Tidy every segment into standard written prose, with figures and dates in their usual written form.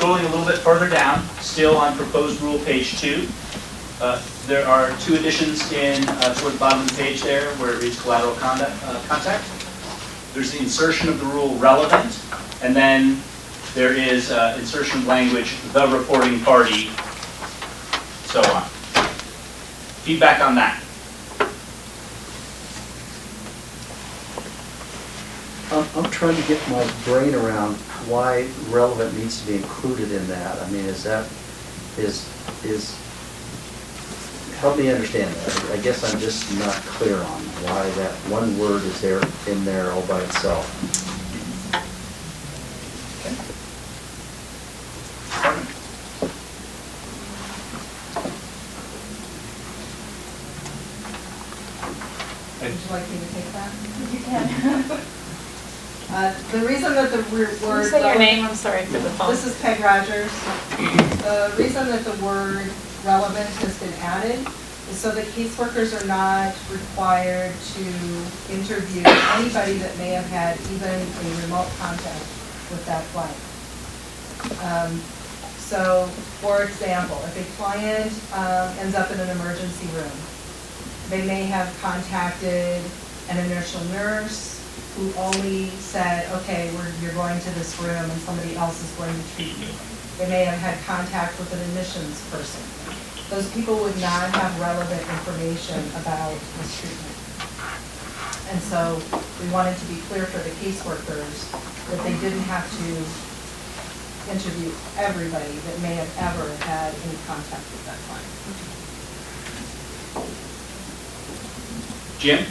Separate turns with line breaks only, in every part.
scrolling a little bit further down, still on proposed rule page 2, there are 2 additions in toward the bottom of the page there where it reads collateral contact. There's the insertion of the rule relevant, and then there is insertion of language, the reporting party, so on. Feedback on that?
I'm trying to get my brain around why relevant needs to be included in that. I mean, help me understand that. I guess I'm just not clear on why that one word is in there all by itself.
Would you like me to take that?
You can.
The reason that the word...
Can you say your name? I'm sorry for the phone.
This is Peg Rogers. The reason that the word relevant has been added is so that caseworkers are not required to interview anybody that may have had even a remote contact with that client. So, for example, if a client ends up in an emergency room, they may have contacted an inertial nurse who only said, okay, you're going to this room and somebody else is going to treat you. They may have had contact with an admissions person. Those people would not have relevant information about this treatment. And so we wanted to be clear for the caseworkers that they didn't have to interview everybody that may have ever had any contact with that client.
Jim?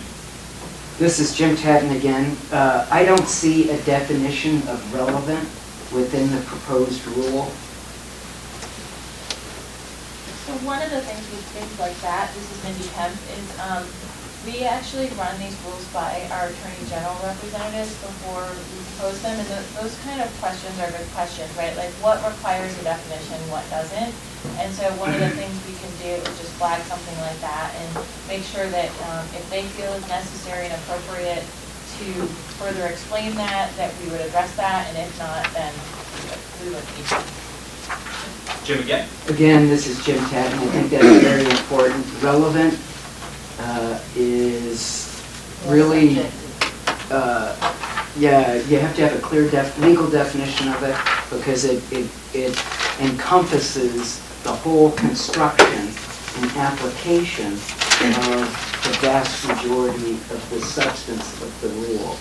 This is Jim Tatton again. I don't see a definition of relevant within the proposed rule.
So one of the things we think like that, this is Mindy Kemp, is we actually run these rules by our Attorney General representatives before we propose them, and those kind of questions are good questions, right? Like what requires a definition, what doesn't? And so one of the things we can do is just flag something like that and make sure that if they feel it's necessary and appropriate to further explain that we would address that, and if not, then we would need to.
Jim again?
Again, this is Jim Tatton. I think that's very important. Relevant is really, yeah, you have to have a clear legal definition of it because it encompasses the whole construction and application of the vast majority of the substance of the rule.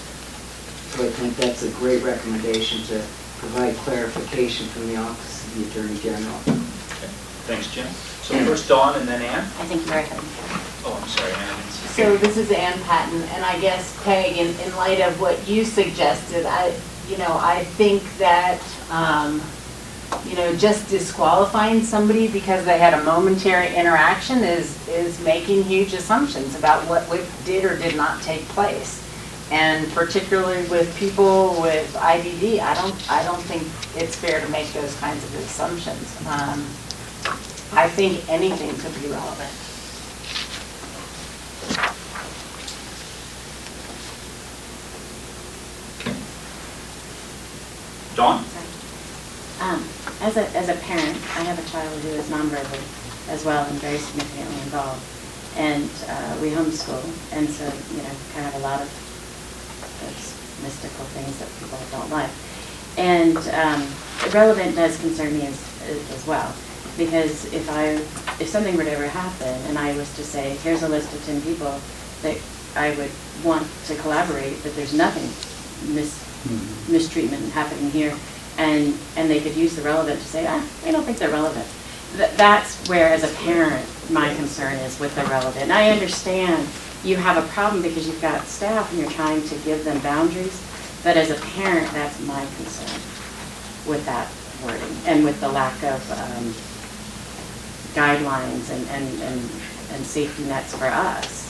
So I think that's a great recommendation to provide clarification from the Office of the Attorney General.
Okay. Thanks, Jim. So first Dawn and then Ann?
I think you're right.
Oh, I'm sorry, Ann.
So this is Ann Patton, and I guess, Peg, in light of what you suggested, I think that, just disqualifying somebody because they had a momentary interaction is making huge assumptions about what did or did not take place. And particularly with people with IBD, I don't think it's fair to make those kinds of assumptions. I think anything could be relevant.
Dawn?
As a parent, I have a child who is nonverbal as well and very significantly involved. And we homeschool, and so, kind of a lot of those mystical things that people don't like. And relevant does concern me as well, because if something were to ever happen and I was to say, here's a list of 10 people that I would want to collaborate, but there's nothing mistreatment happening here, and they could use the relevant to say, we don't think they're relevant. That's where, as a parent, my concern is with the relevant. And I understand you have a problem because you've got staff and you're trying to give them boundaries, but as a parent, that's my concern with that wording and with the lack of guidelines and safety nets for us.